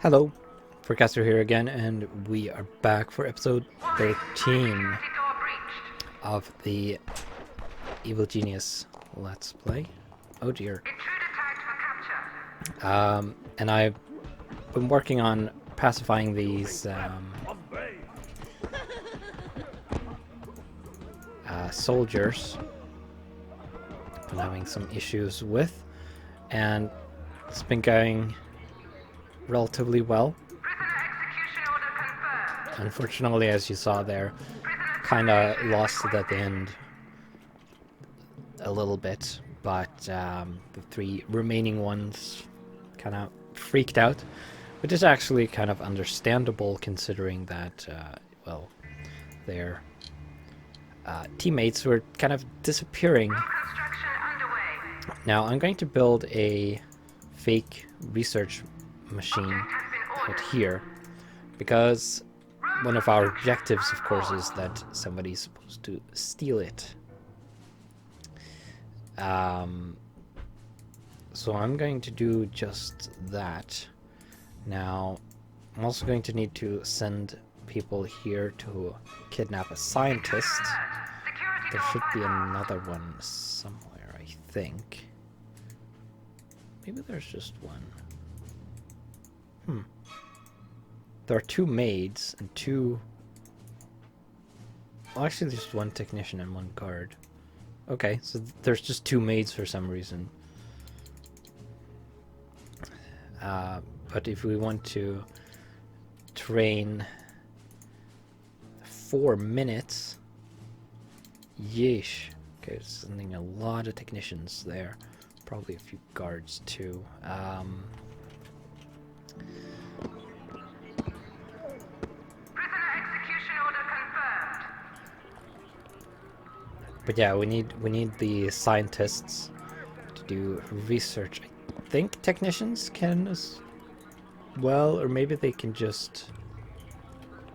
Hello, Forecaster here again, and we are back for episode 13 of the Evil Genius Let's Play. Oh dear. And I've been working on pacifying these soldiers I'm having some issues with, and it's been going relatively well. Unfortunately, as you saw there, kind of lost it at the end a little bit, but the three remaining ones kind of freaked out, which is actually kind of understandable considering that, well, their teammates were kind of disappearing. Now I'm going to build a fake research machine out here, because one of our objectives, of course, is that somebody's supposed to steal it. So I'm going to do just that. Now, I'm also going to need to send people here to kidnap a scientist. There should be another one somewhere, I think. Maybe there's just one. There are two maids and two... Well, actually, just one technician and one guard. Okay, so there's just two maids for some reason. But if we want to train 4 minutes... Yeesh. Okay, sending a lot of technicians there. Probably a few guards too. But yeah, we need the scientists to do research. I think technicians can as well, or maybe they can just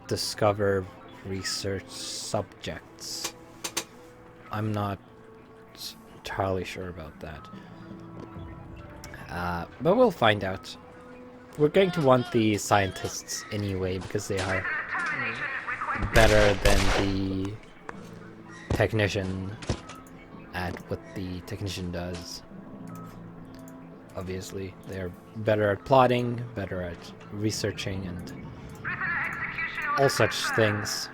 discover research subjects. I'm not entirely sure about that. But we'll find out. We're going to want the scientists anyway, because they are better than the technician at what the technician does. Obviously, they're better at plotting, better at researching, and all such things.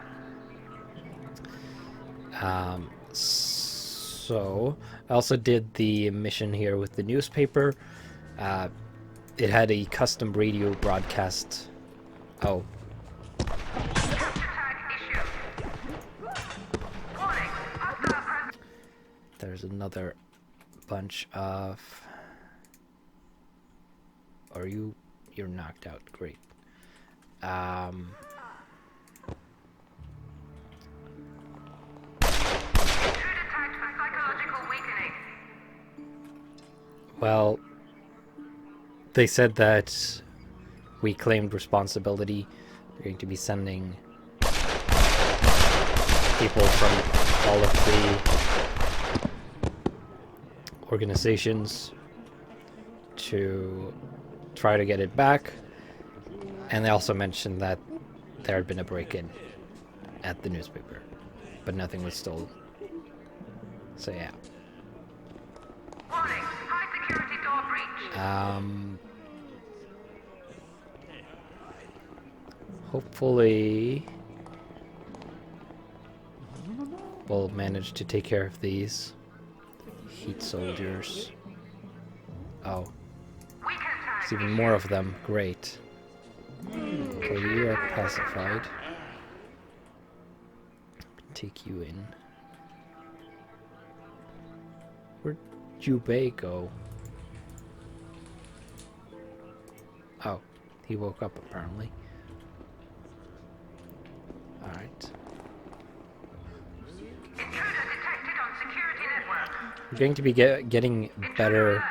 So, I also did the mission here with the newspaper. It had a custom radio broadcast. Oh. There's another bunch of... Are you... You're knocked out. Great. Well, they said that we claimed responsibility. We're going to be sending people from all of the organizations to try to get it back. And they also mentioned that there had been a break-in at the newspaper, but nothing was stolen. So yeah. Hopefully we'll manage to take care of these heat soldiers. Oh, there's even more of them. Great. Okay, you are pacified. Take you in. Where'd Jubei go? Oh, he woke up apparently. Alright. We're going to be getting better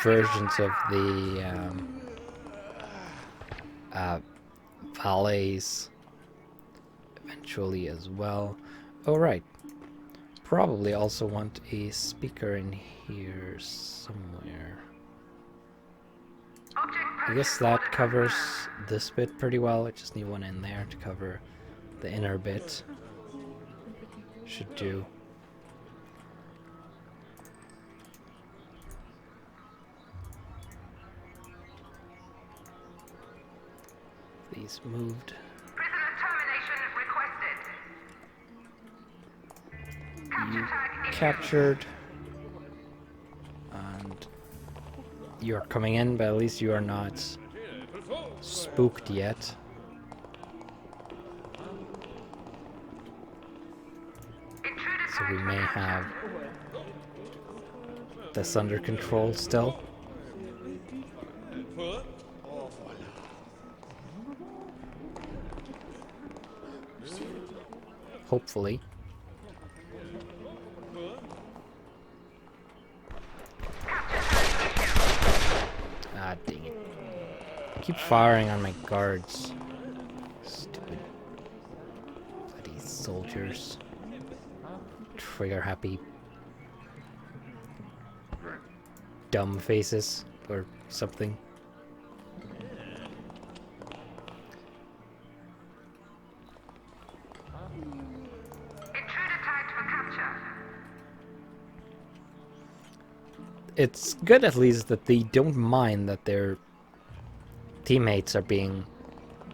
versions of the valets eventually as well. Oh, right. Probably also want a speaker in here somewhere. Object I guess that covers this bit pretty well. I just need one in there to cover the inner bit. Should do. These moved. Prisoner termination requested. You Capture tag issued. captured. And you're coming in, but at least you are not spooked yet. Intruder So we tagged may for capture. have this under control still. Hopefully. Ah, dang it. I keep firing on my guards. Stupid bloody soldiers. Trigger happy dumb faces or something. Intruder tagged for capture. It's good at least that they don't mind that their teammates are being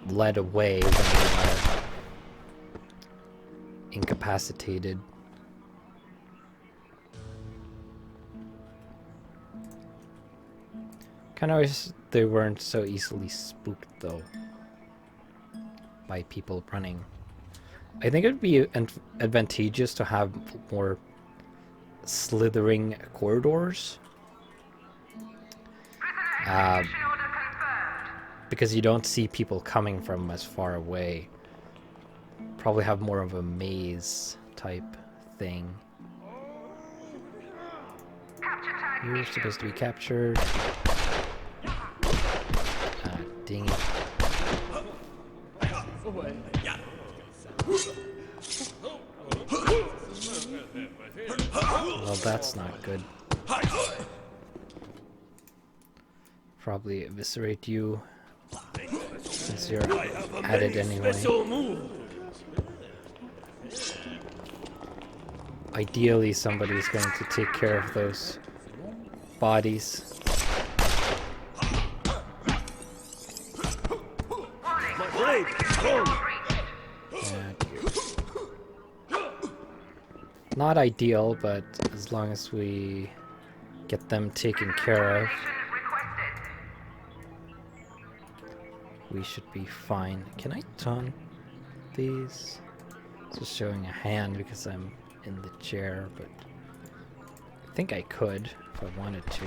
led away when they are incapacitated. Kinda wish they weren't so easily spooked though by people running. I think it would be advantageous to have more slithering corridors. Prisoner execution order confirmed. Because you don't see people coming from as far away. Probably have more of a maze type thing. Capture tag You're issued. supposed to be captured. Ah, dang it. Well, that's not good. Probably eviscerate you since you're at it anyway. Ideally, somebody's going to take care of those bodies. Warning. Signal breached. Not ideal, but as long as we get them taken care of, Termination requested. we should be fine. Can I taunt these? It's just showing a hand because I'm in the chair, but I think I could if I wanted to.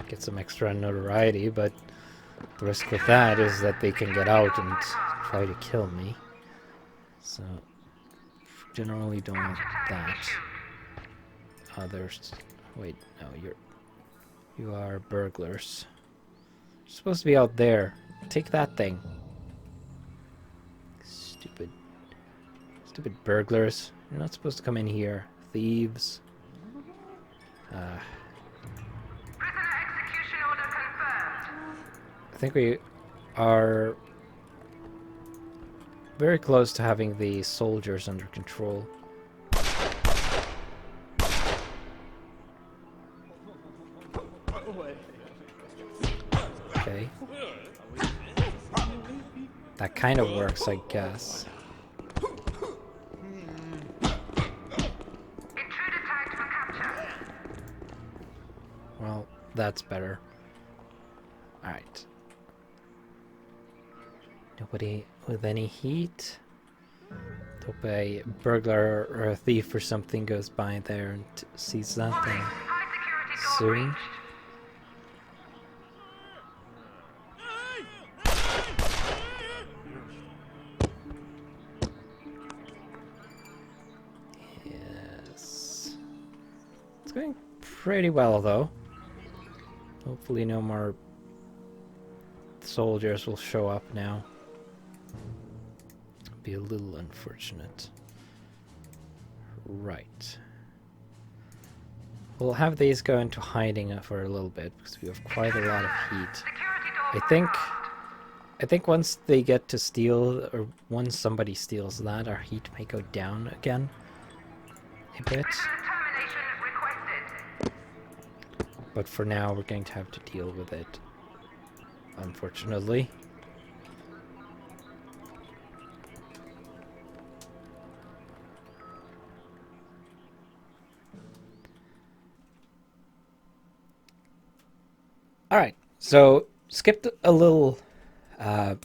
Get some extra notoriety, but the risk with that is that they can get out and try to kill me. So, generally don't want that. Others. Wait, no, you are burglars. You're supposed to be out there. Take that thing. Stupid burglars. You're not supposed to come in here. Thieves. Prisoner execution order confirmed. I think we are very close to having the soldiers under control. Okay. That kind of works, I guess. Intruder tagged for capture. Well, that's better. Alright. Nobody with any heat? Hope a burglar or a thief or something goes by there and sees that Warning. thing High security door soon. breached. Yes. It's going pretty well, though. Hopefully no more soldiers will show up now. Be a little unfortunate. Right. We'll have these go into hiding for a little bit because we have quite a lot of heat. Security I door think unlocked. I think once they get to steal, or once somebody steals that, our heat may go down again a bit. Mission termination requested. But for now, we're going to have to deal with it, unfortunately. Alright, so skipped a little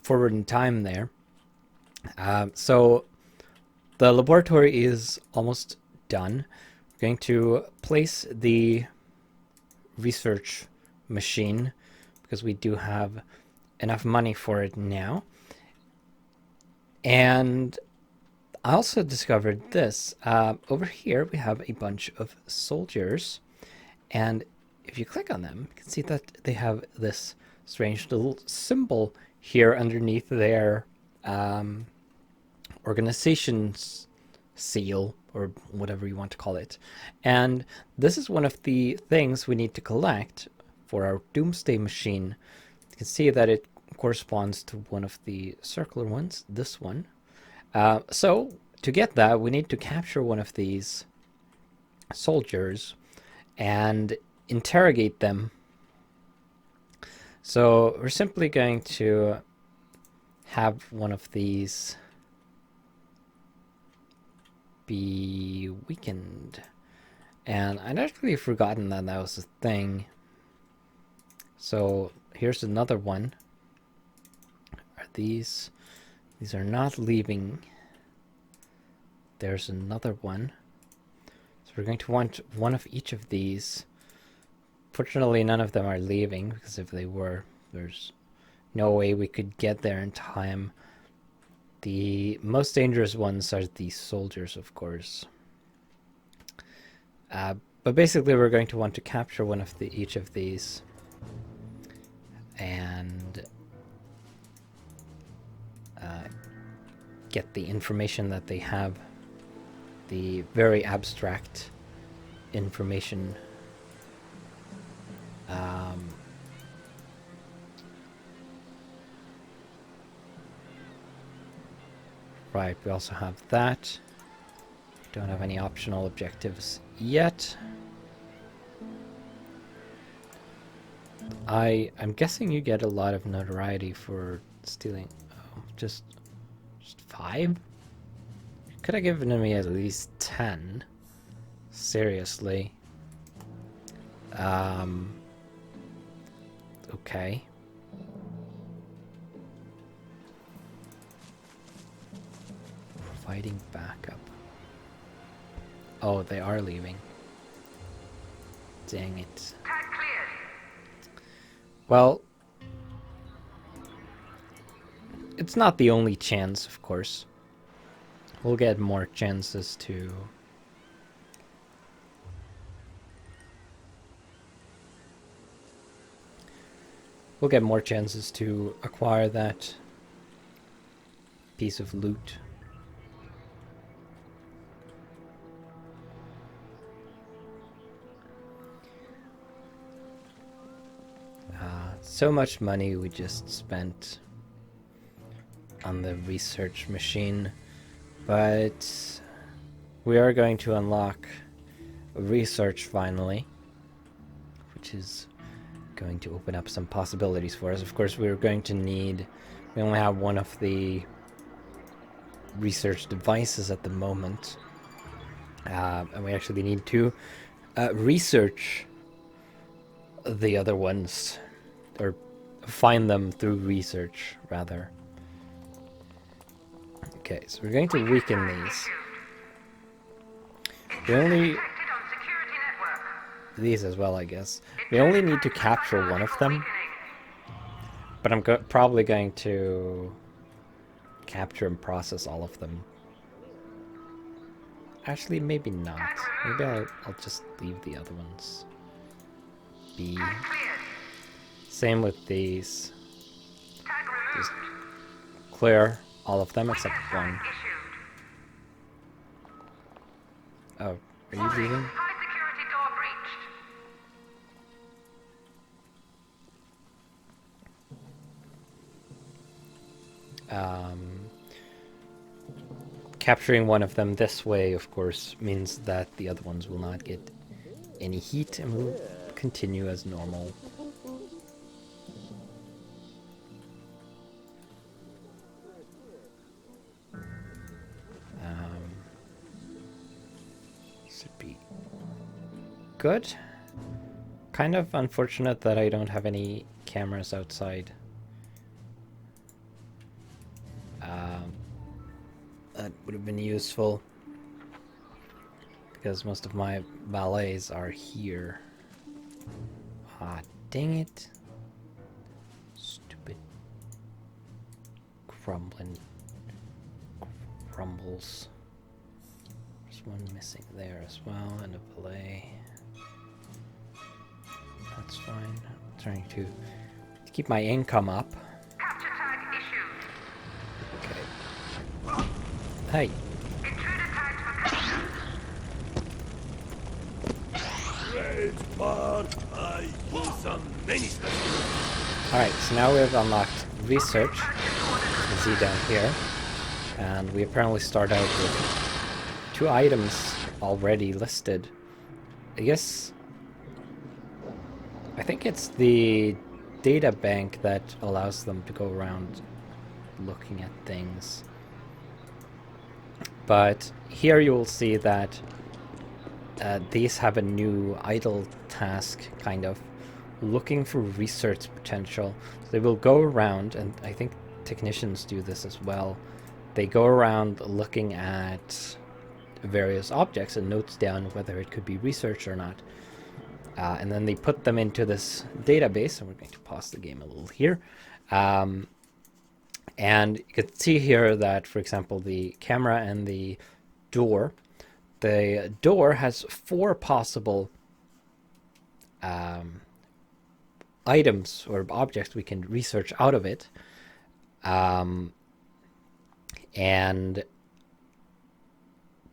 forward in time there. So the laboratory is almost done. We're going to place the research machine because we do have enough money for it now. And I also discovered this. Over here we have a bunch of soldiers, and if you click on them, you can see that they have this strange little symbol here underneath their organization's seal, or whatever you want to call it. And this is one of the things we need to collect for our doomsday machine. You can see that it corresponds to one of the circular ones, this one. So to get that, we need to capture one of these soldiers and interrogate them. So we're simply going to have one of these be weakened. And I'd actually forgotten that that was a thing. So here's another one. Are these are not leaving. There's another one. So we're going to want one of each of these. Fortunately, none of them are leaving, because if they were, there's no way we could get there in time. The most dangerous ones are these soldiers, of course. But basically, we're going to want to capture one of each of these, and get the information that they have, the very abstract information. Right, we also have that. Don't have any optional objectives yet. I'm guessing you get a lot of notoriety for stealing. Oh, just 5? Could have given me at least 10. Seriously. Okay. Providing backup. Oh, they are leaving. Dang it. Tag cleared. Well, it's not the only chance, of course. We'll get more chances to... We'll get more chances to acquire that piece of loot. So much money we just spent on the research machine, but we are going to unlock research finally, which is going to open up some possibilities for us. Of course, we're going to need... We only have one of the research devices at the moment, and we actually need to research the other ones, or find them through research, rather. Okay, so we're going to weaken these. We only... Detected on security network. These as well, I guess. We only need to capture one of them, but I'm probably going to capture and process all of them. Actually, maybe not. Maybe I'll just leave the other ones be. Tag cleared. Same with these. Tag removed. Just clear all of them except one. Issued. Oh, are you Warning. leaving? High security door breached. Capturing one of them this way, of course, means that the other ones will not get any heat and will continue as normal. Should be good. Kind of unfortunate that I don't have any cameras outside. That would have been useful because most of my ballets are here. Ah, dang it. Stupid crumbling crumbles. There's one missing there as well, and a ballet. That's fine. I'm trying to keep my income up. Capture tag issued. Okay. Hey. Intruder tagged for capture. Alright, so now we have unlocked research, as you can see down here. And we apparently start out with 2 items already listed. I think it's the data bank that allows them to go around looking at things. But here you will see that these have a new idle task, kind of, looking for research potential. So they will go around, and I think technicians do this as well. They go around looking at various objects and notes down whether it could be research or not. And then they put them into this database, and we're going to pause the game a little here. And you can see here that, for example, the camera and the door has 4 possible items or objects we can research out of it. And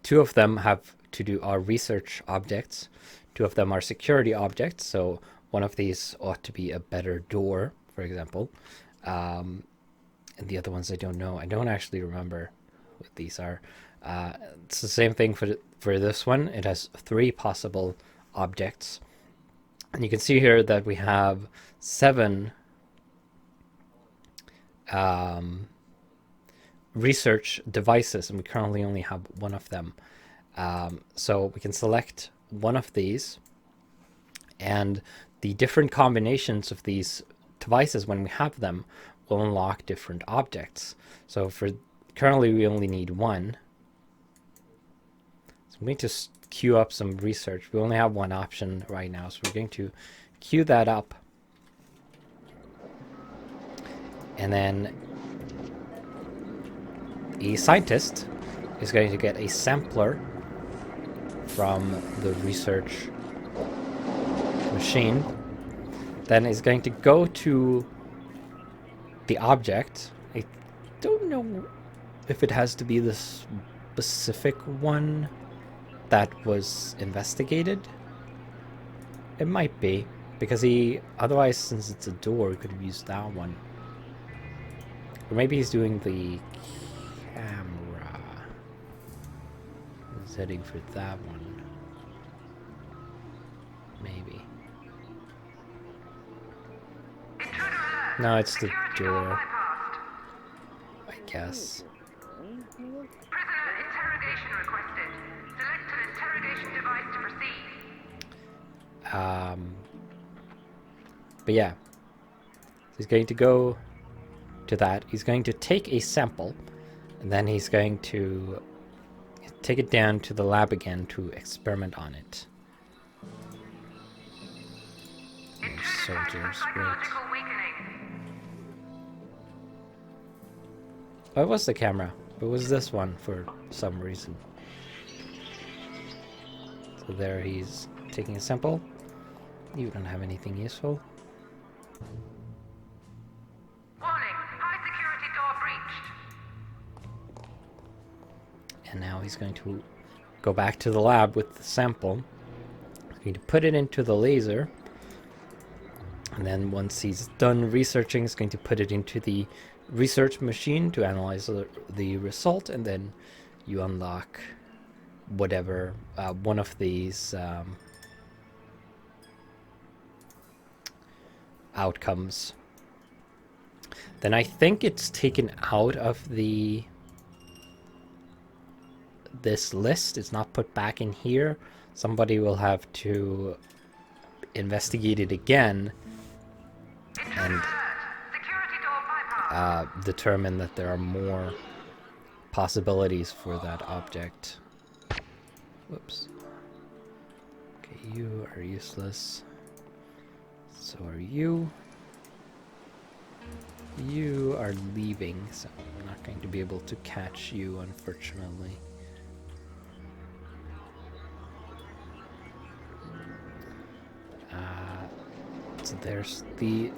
2 of them are research objects. 2 of them are security objects. So one of these ought to be a better door, for example. And the other ones I don't know. I don't actually remember what these are. It's the same thing for this one. It has 3 possible objects. And you can see here that we have 7 research devices, and we currently only have 1 of them. So we can select one of these, and the different combinations of these devices, when we have them, will unlock different objects. So currently we only need 1. So I'm going to queue up some research. We only have 1 option right now, so we're going to queue that up. And then a scientist is going to get a sampler from the research machine. Then is going to go to the object. I don't know if it has to be the specific one that was investigated. It might be, because otherwise, since it's a door, he could have used that one. Or maybe he's doing the camera. He's heading for that one. Maybe. No, it's the door, I guess. Prisoner interrogation requested. Select an interrogation device to proceed. But yeah, he's going to go to that. He's going to take a sample, and then he's going to take it down to the lab again to experiment on it. Soldiers, great. Oh, it was the camera. It was this one for some reason. So there he's taking a sample. You don't have anything useful. Warning, high security door breached. And now he's going to go back to the lab with the sample. He's going to put it into the laser. And then once he's done researching, he's going to put it into the research machine to analyze the result, and then you unlock whatever one of these outcomes. Then I think it's taken out of this list. It's not put back in here. Somebody will have to investigate it again and determine that there are more possibilities for that object. Whoops. Okay, you are useless. So are you. You are leaving, so I'm not going to be able to catch you, unfortunately. So there's the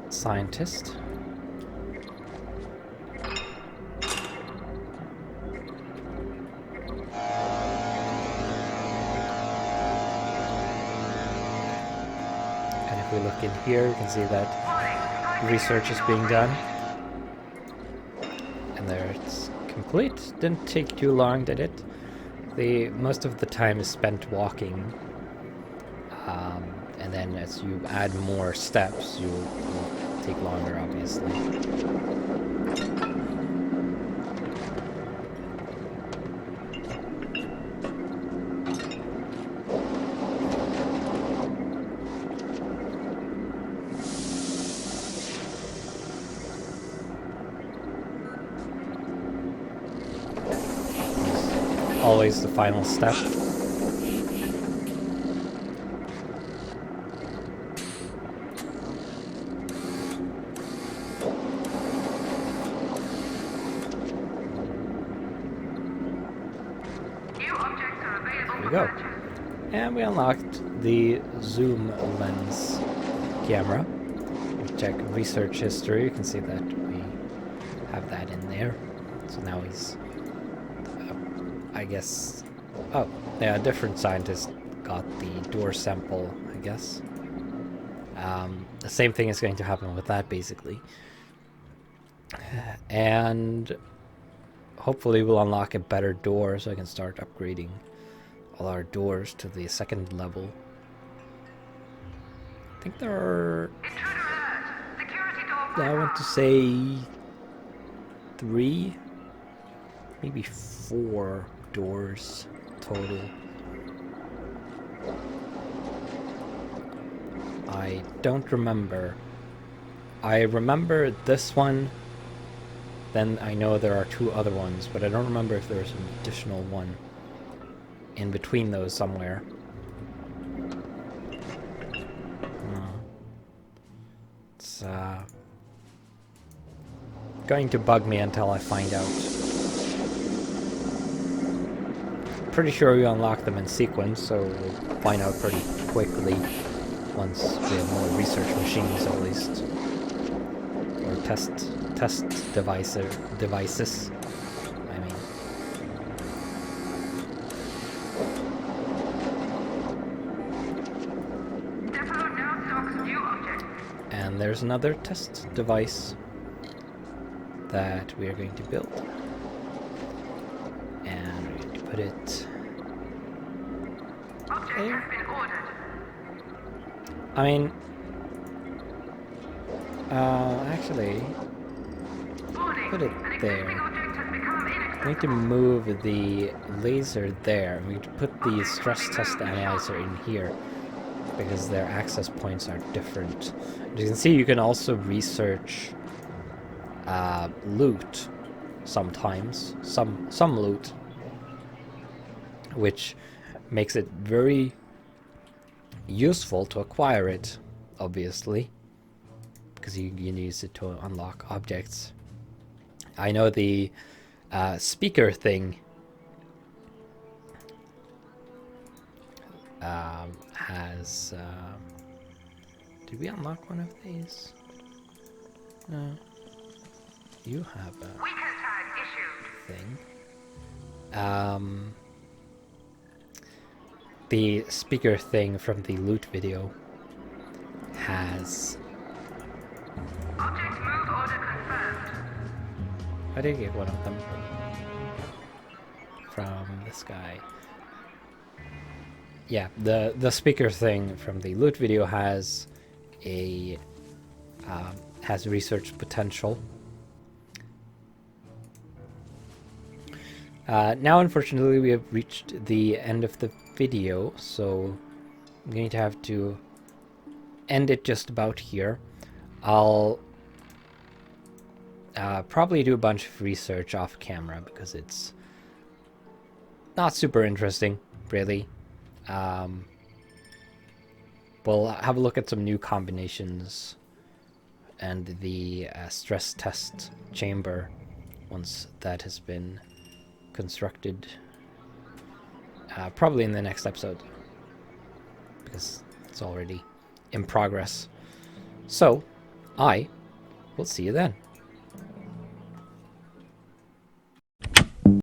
scientist. And if we look in here, you can see that research is being done. And there it's complete. Didn't take too long, did it? Most of the time is spent walking. And then as you add more steps, you will take longer, obviously. Always the final step. Go. And we unlocked the zoom lens camera. We check research history. You can see that we have that in there. So now he's, I guess, oh, yeah, a different scientist got the door sample, I guess. The same thing is going to happen with that, basically. And hopefully we'll unlock a better door so I can start upgrading all our doors to the second level. I think there are, I want to say 3, maybe 4 doors total. I don't remember. I remember this one, then I know there are 2 other ones, but I don't remember if there's an additional one in between those somewhere. It's going to bug me until I find out. Pretty sure we unlock them in sequence, so we'll find out pretty quickly once we have more research machines, at least, or test devices. I mean. And there's another test device that we are going to build. And we're going to put it there. I mean, actually, put it there. I need to move the laser there. We need to put the stress test analyzer in here, because their access points are different. As you can see, you can also research loot sometimes, some loot, which makes it very useful to acquire it, obviously, because you can use it to unlock objects. I know the speaker thing has... did we unlock one of these? No. You have a thing. The speaker thing from the loot video has Object move order confirmed. I did get one of them from this guy. Yeah, the speaker thing from the loot video has a has research potential. Now, unfortunately, we have reached the end of the video, so I'm going to have to end it just about here. I'll probably do a bunch of research off camera because it's not super interesting, really. We'll have a look at some new combinations and the stress test chamber once that has been constructed. Probably in the next episode because it's already in progress. So, I will see you then.